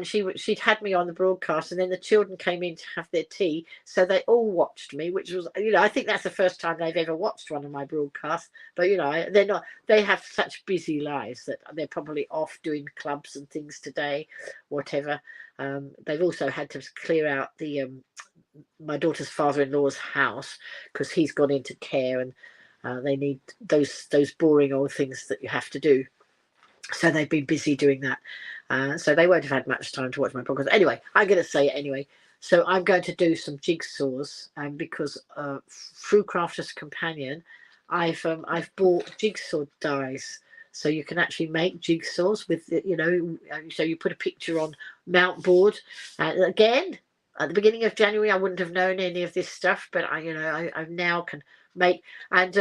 she'd had me on the broadcast, and then the children came in to have their tea, so they all watched me, which was, I think that's the first time they've ever watched one of my broadcasts. But they have such busy lives that they're probably off doing clubs and things today, whatever. They've also had to clear out my daughter's father-in-law's house because he's gone into care, and They need those boring old things that you have to do. So they've been busy doing that. So they won't have had much time to watch my podcast. Anyway, I'm going to say it anyway. So I'm going to do some jigsaws, because through Crafters Companion, I've bought jigsaw dies, so you can actually make jigsaws with so you put a picture on mount board. Again, at the beginning of January, I wouldn't have known any of this stuff, but I now can make. And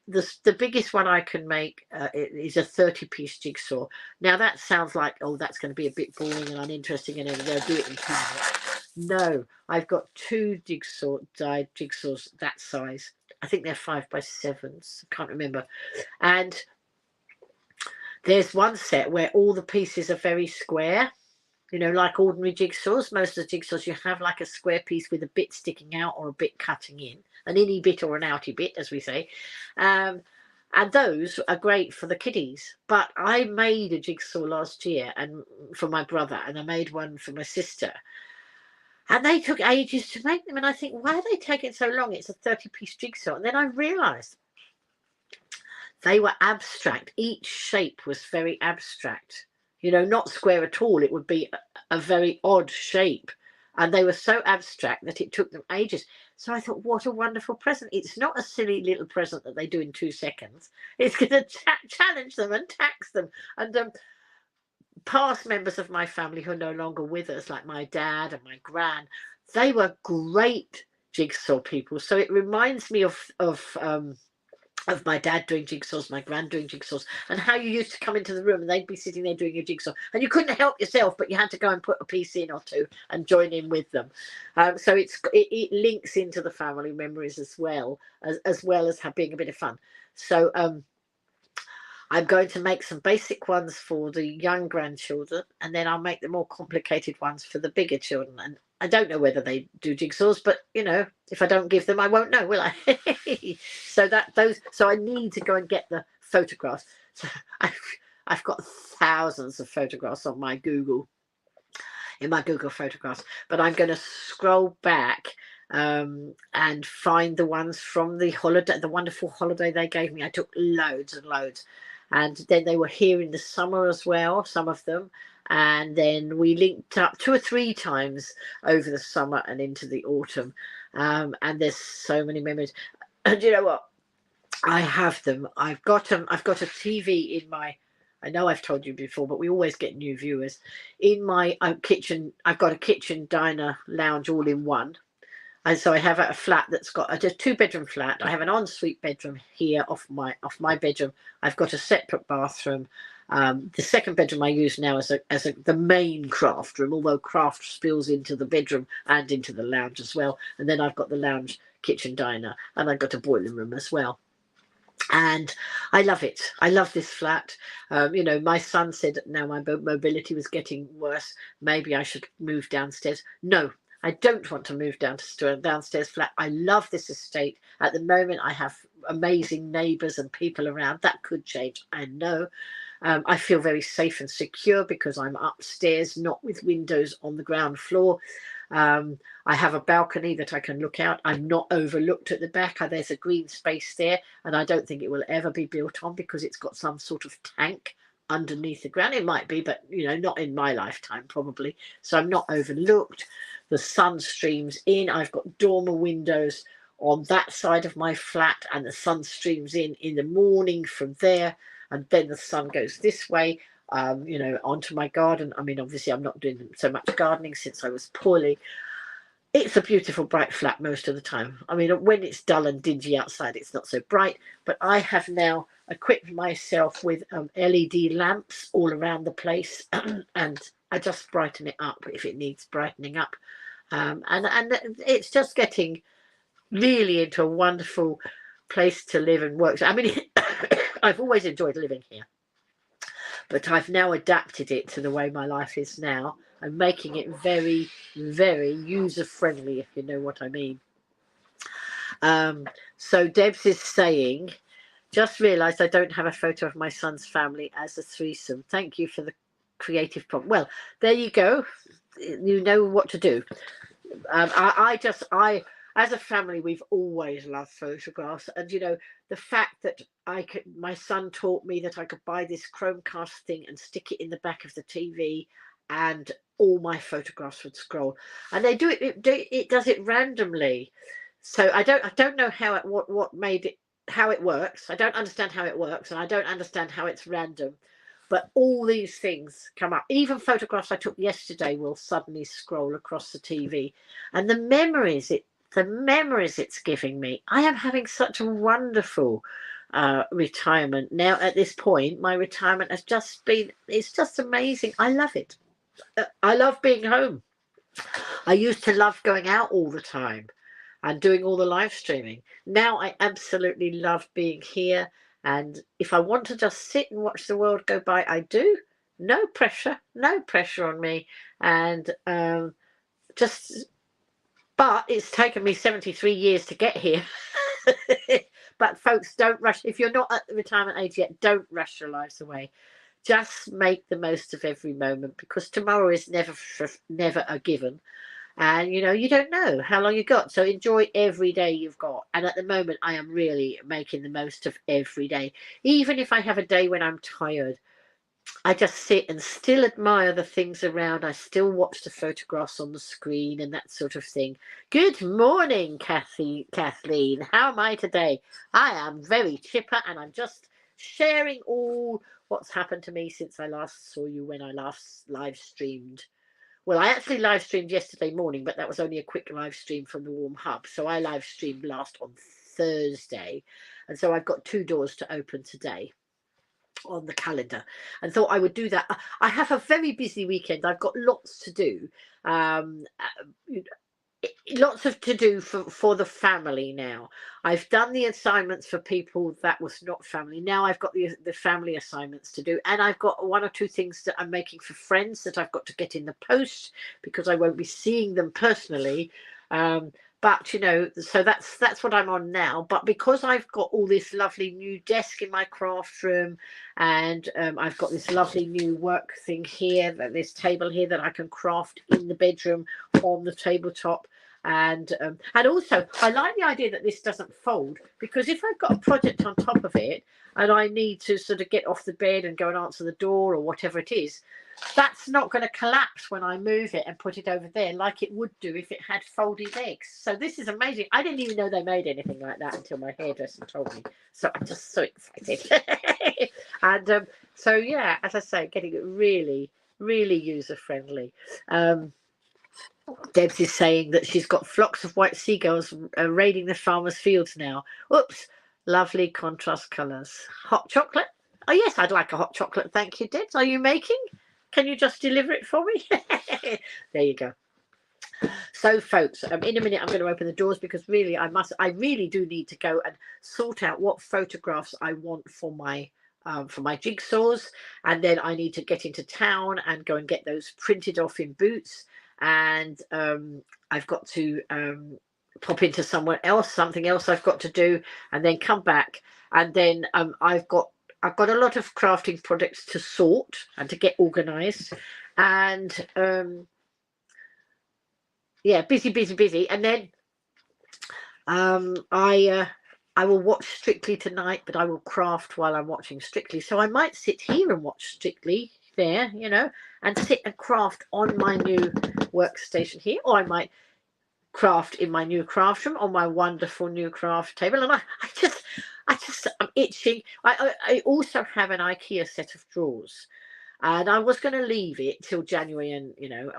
the biggest one I can make is a 30-piece jigsaw. Now that sounds like, oh, that's going to be a bit boring and uninteresting, and they'll do it in 2 minutes. No, I've got 2 dyed jigsaws that size. I think they're 5x7s. I can't remember. And there's one set where all the pieces are very square, like ordinary jigsaws. Most of the jigsaws you have like a square piece with a bit sticking out or a bit cutting in, an inny bit or an outy bit, as we say. And those are great for the kiddies. But I made a jigsaw last year and for my brother, and I made one for my sister. And they took ages to make them. And I think, why are they taking so long? It's a 30-piece jigsaw. And then I realised they were abstract. Each shape was very abstract. Not square at all. It would be a very odd shape. And they were so abstract that it took them ages. So I thought, what a wonderful present. It's not a silly little present that they do in 2 seconds. It's going to challenge them and tax them. And past members of my family who are no longer with us, like my dad and my gran, they were great jigsaw people. So it reminds me of my dad doing jigsaws, my gran doing jigsaws, and how you used to come into the room and they'd be sitting there doing a jigsaw, and you couldn't help yourself, but you had to go and put a piece in or 2 and join in with them. So it links into the family memories as well as being a bit of fun. So I'm going to make some basic ones for the young grandchildren, and then I'll make the more complicated ones for the bigger children. And I don't know whether they do jigsaws, but if I don't give them, I won't know, will I? So I need to go and get the photographs. So I've got thousands of photographs on my Google Photographs, but I'm going to scroll back and find the ones from the wonderful holiday they gave me. I took loads and loads. And then they were here in the summer as well, some of them. And then we linked up 2 or 3 times over the summer and into the autumn. And there's so many memories. And you know what? I have them. I've got them. I've got a TV in my, I know I've told you before, but we always get new viewers. In my kitchen, I've got a kitchen, diner, lounge all in one. And so I have a flat that's got a 2-bedroom flat. I have an ensuite bedroom here off my bedroom. I've got a separate bathroom. The second bedroom I use now as the main craft room, although craft spills into the bedroom and into the lounge as well. And then I've got the lounge, kitchen, diner, and I've got a boiler room as well. And I love it. I love this flat. My son said now my mobility was getting worse. Maybe I should move downstairs. No. I don't want to move down to a downstairs flat. I love this estate. At the moment, I have amazing neighbours and people around. That could change, I know. I feel very safe and secure because I'm upstairs, not with windows on the ground floor. I have a balcony that I can look out. I'm not overlooked at the back. There's a green space there, and I don't think it will ever be built on because it's got some sort of tank underneath the ground. It might be, but not in my lifetime probably. So I'm not overlooked. The sun streams in. I've got dormer windows on that side of my flat, and the sun streams in the morning from there, and then the sun goes this way, onto my garden. I mean, obviously I'm not doing so much gardening since I was poorly. It's a beautiful bright flat most of the time. I mean, when it's dull and dingy outside, it's not so bright, but I have now equipped myself with LED lamps all around the place and I just brighten it up if it needs brightening up. And it's just getting really into a wonderful place to live and work. I mean, I've always enjoyed living here, but I've now adapted it to the way my life is now and making it very, very user-friendly, if you know what I mean. So Debs is saying, just realised I don't have a photo of my son's family as a threesome. Thank you for the creative prompt. Well, there you go. You know what to do. I as a family, we've always loved photographs. And, you know, the fact that my son taught me that I could buy this Chromecast thing and stick it in the back of the TV, and all my photographs would scroll. And they do it does it randomly. So I don't know what made it, how it works. I don't understand how it works, and I don't understand how it's random. But all these things come up. Even photographs I took yesterday will suddenly scroll across the TV. And the memories it's giving me. I am having such a wonderful retirement. Now at this point, my retirement has just been, it's just amazing. I love it. I love being home. I used to love going out all the time and doing all the live streaming. Now I absolutely love being here. And if I want to just sit and watch the world go by, I do. No pressure on me. And but it's taken me 73 years to get here. But folks, don't rush. If you're not at the retirement age yet, don't rush your lives away. Just make the most of every moment, because tomorrow is never a given. And, you know, you don't know how long you've got. So enjoy every day you've got. And at the moment, I am really making the most of every day. Even if I have a day when I'm tired, I just sit and still admire the things around. I still watch the photographs on the screen and that sort of thing. Good morning, Kathleen. How am I today? I am very chipper, and I'm just sharing all what's happened to me since I last saw you, when I last live streamed. Well, I actually live streamed yesterday morning, but that was only a quick live stream from the Warm Hub. So I live streamed last on Thursday. And so I've got 2 doors to open today on the calendar, and thought I would do that. I have a very busy weekend. I've got lots to do. Lots of to do for the family now. I've done the assignments for people that was not family. Now I've got the family assignments to do, and I've got 1 or 2 things that I'm making for friends that I've got to get in the post, because I won't be seeing them personally. But you know, so that's what I'm on now. But because I've got all this lovely new desk in my craft room, and I've got this lovely new work thing here, this table here that I can craft in the bedroom on the tabletop. And also I like the idea that this doesn't fold, because if I've got a project on top of it and I need to sort of get off the bed and go and answer the door or whatever it is, that's not going to collapse when I move it and put it over there like it would do if it had folded legs. So this is amazing. I didn't even know they made anything like that until my hairdresser told me. So I'm just so excited. And so yeah, as I say, getting it really, really user friendly. Debs is saying that she's got flocks of white seagulls raiding the farmer's fields now. Oops, lovely contrast colours. Hot chocolate? Oh yes, I'd like a hot chocolate. Thank you, Debs. Are you making? Can you just deliver it for me? There you go. So folks, in a minute I'm going to open the doors, because really I really do need to go and sort out what photographs I want for my jigsaws, and then I need to get into town and go and get those printed off in Boots. And I've got to pop into somewhere else, something else I've got to do, and then come back. And then I've got a lot of crafting projects to sort and to get organized. And yeah, busy. And then I will watch Strictly tonight, but I will craft while I'm watching Strictly. So I might sit here and watch Strictly there, you know, and sit and craft on my new workstation here, or I might craft in my new craft room on my wonderful new craft table. And I'm itching. I also have an IKEA set of drawers, and I was going to leave it till January and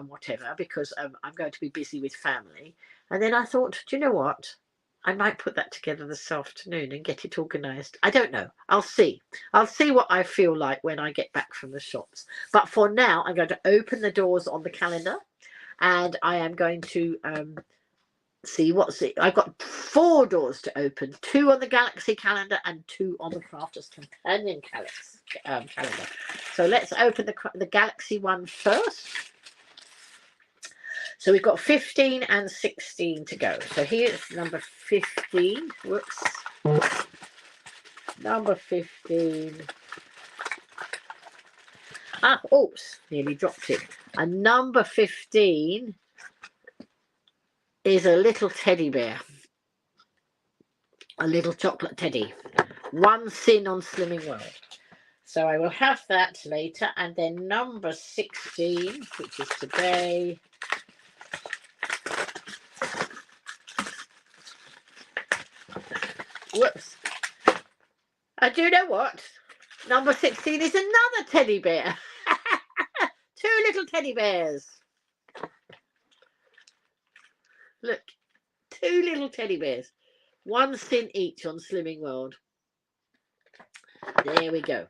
whatever, because I'm going to be busy with family. And then I thought, do you know what? I might put that together this afternoon and get it organised. I don't know. I'll see. I'll see what I feel like when I get back from the shops. But for now, I'm going to open the doors on the calendar, and I am going to see what's it. I've got 4 doors to open, 2 on the Galaxy calendar and 2 on the Crafters Companion calendar. So let's open the Galaxy one first. So we've got 15 and 16 to go. So here's number 15. Whoops. Number 15. Oops, nearly dropped it. And number 15 is a little teddy bear. a little chocolate teddy. One sin on Slimming World. So I will have that later. And then number 16, which is today. Whoops. And do you know what? Number 16 is another teddy bear. 2 little teddy bears. Look, 2 little teddy bears. 1 sin each on Slimming World. There we go.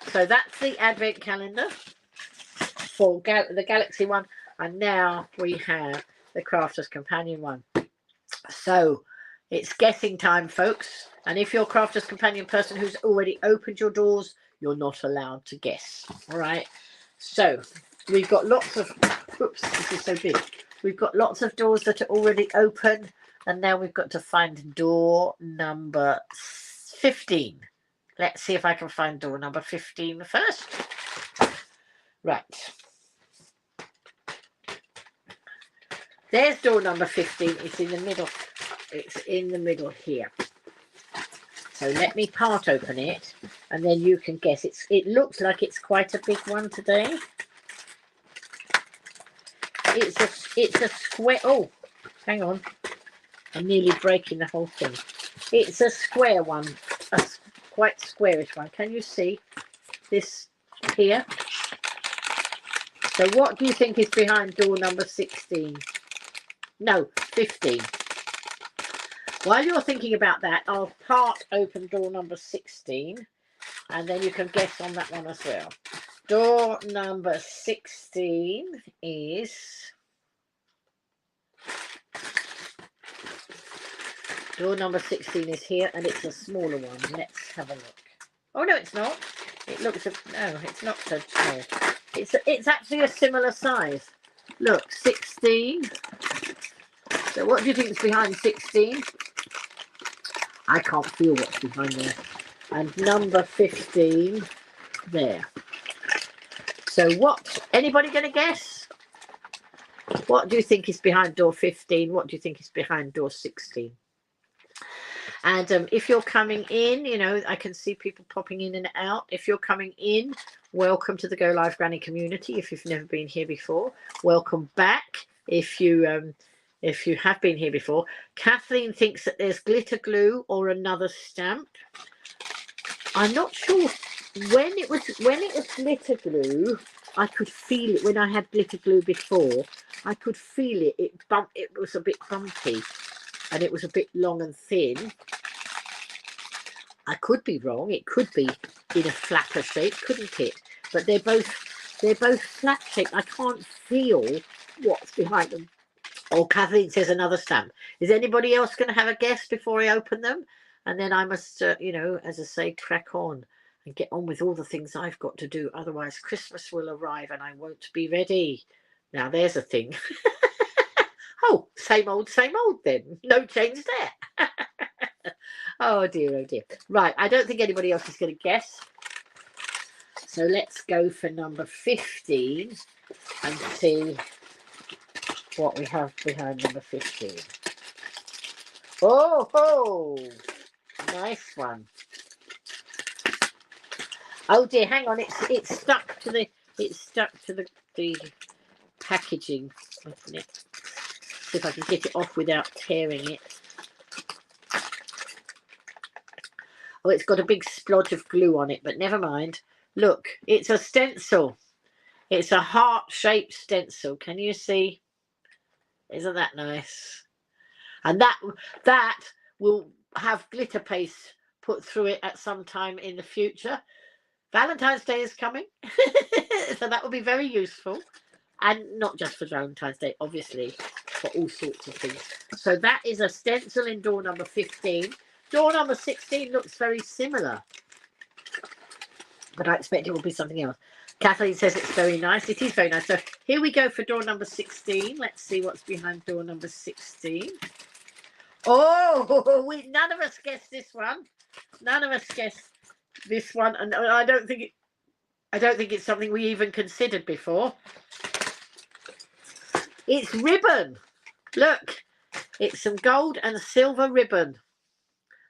So that's the advent calendar for the Galaxy one. And now we have the Crafter's Companion one. So it's guessing time, folks. And if you're Crafter's Companion person who's already opened your doors, you're not allowed to guess. All right. So we've got lots of, oops, this is so big. We've got lots of doors that are already open. And now we've got to find door number 15. Let's see if I can find door number 15 first. Right. There's door number 15. It's in the middle. It's in the middle here. So let me part open it, and then you can guess. It looks like it's quite a big one today. It's a square. Oh, hang on. I'm nearly breaking the whole thing. It's a square one. Quite squarish one. Can you see this here? So what do you think is behind door number 16? No, 15. While you're thinking about that, I'll part open door number 16 and then you can guess on that one as well. Door number 16 is here, and it's a smaller one. Let's have a look. Oh no, it's not. It looks no, it's not so small. It's actually a similar size. Look, 16. So what do you think is behind 16? I can't feel what's behind there. And number 15 there. So what? Anybody going to guess? What do you think is behind door 15? What do you think is behind door 16? And if you're coming in, you know, I can see people popping in and out. If you're coming in, welcome to the Go Live Granny community. If you've never been here before, welcome back. If you have been here before, Kathleen thinks that there's glitter glue or another stamp. I'm not sure. When it was glitter glue, I could feel it. When I had glitter glue before, I could feel it. It was a bit bumpy. And it was a bit long and thin. I could be wrong. It could be in a flatter shape, couldn't it? But they're both flat shaped. I can't feel what's behind them. Oh, Kathleen says another stamp. Is anybody else going to have a guess before I open them? And then I must, you know, as I say, crack on and get on with all the things I've got to do. Otherwise, Christmas will arrive and I won't be ready. Now, there's a thing. Oh, same old then. No change there. Oh dear. Right, I don't think anybody else is going to guess. So let's go for number 15 and see what we have behind number 15. Oh, nice one. Oh dear, hang on, it's stuck to the packaging. See if I can get it off without tearing it. Oh, it's got a big splodge of glue on it, but never mind. Look, it's a stencil. It's a heart-shaped stencil. Can you see? Isn't that nice? And that will have glitter paste put through it at some time in the future. Valentine's Day is coming, so that will be very useful. And not just for Valentine's Day, obviously, for all sorts of things. So that is a stencil in door number 15. Door number 16 looks very similar, but I expect it will be something else. Kathleen says it's very nice. It is very nice. So here we go for door number 16. Let's see what's behind door number 16. Oh, none of us guessed this one. None of us guessed this one, and I don't think it's something we even considered before. It's ribbon. Look, it's some gold and silver ribbon.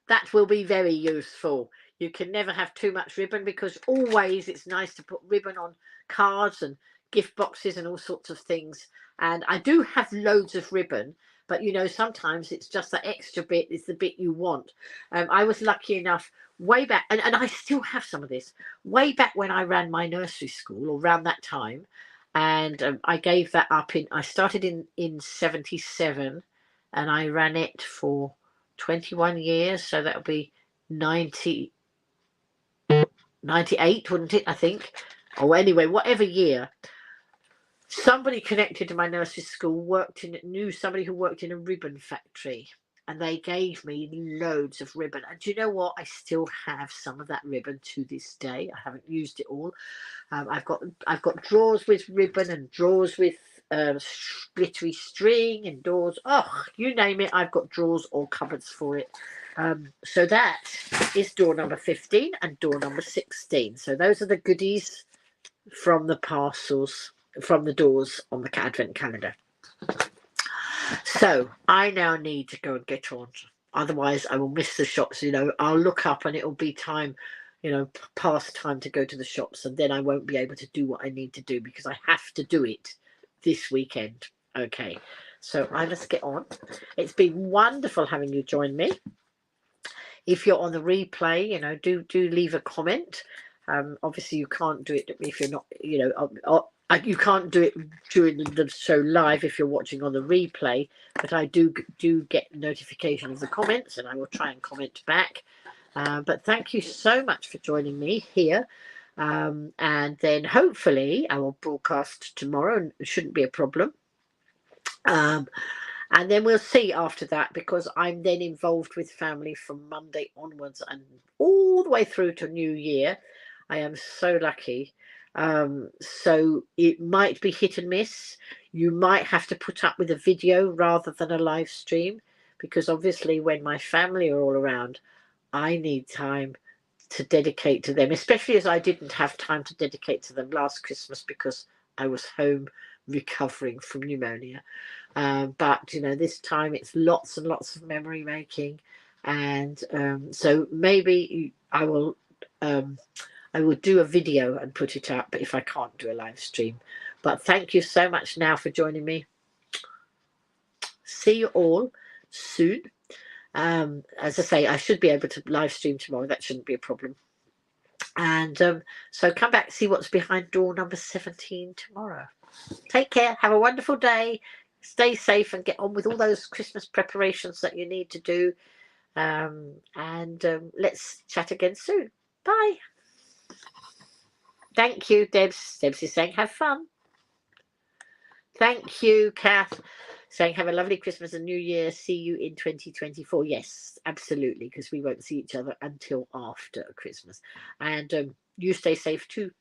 that will be very useful. You can never have too much ribbon, because always it's nice to put ribbon on cards and gift boxes and all sorts of things. And I do have loads of ribbon, but you know, sometimes it's just that extra bit is the bit you want. I was lucky enough way back, and I still have some of this, way back when I ran my nursery school, or around that time. And I gave that up I started in 77, and I ran it for 21 years, so that'll be 98, wouldn't it, I think? Or anyway, whatever year. Somebody connected to my nursery school knew somebody who worked in a ribbon factory, and they gave me loads of ribbon. And do you know what? I still have some of that ribbon to this day. I haven't used it all. I've got drawers with ribbon, and drawers with glittery string, and doors. Oh, you name it, I've got drawers or cupboards for it. So that is door number 15 and door number 16. So those are the goodies from the parcels, from the doors on the Advent calendar. So I now need to go and get on, otherwise I will miss the shops. You know, I'll look up and it'll be time, you know, past time to go to the shops, and then I won't be able to do what I need to do, because I have to do it this weekend. Okay, so I must get on. It's been wonderful having you join me. If you're on the replay, you know, do leave a comment. Obviously you can't do it if you're not, you know, you can't do it during the show live if you're watching on the replay, but I do get notification of the comments, and I will try and comment back. But thank you so much for joining me here. And then hopefully I will broadcast tomorrow, and it shouldn't be a problem. And then we'll see after that, because I'm then involved with family from Monday onwards and all the way through to New Year. I am so lucky. So it might be hit and miss. You might have to put up with a video rather than a live stream, because obviously when my family are all around, I need time to dedicate to them, especially as I didn't have time to dedicate to them last Christmas because I was home recovering from pneumonia. But you know, this time it's lots and lots of memory making, and so maybe I will do a video and put it up if I can't do a live stream. But thank you so much now for joining me. See you all soon. As I say, I should be able to live stream tomorrow. That shouldn't be a problem. And so come back, see what's behind door number 17 tomorrow. Take care. Have a wonderful day. Stay safe and get on with all those Christmas preparations that you need to do. Let's chat again soon. Bye. Thank you, Debs. Debs is saying have fun. Thank you, Kath, saying have a lovely Christmas and New Year. See you in 2024. Yes, absolutely, because we won't see each other until after Christmas. And you stay safe too.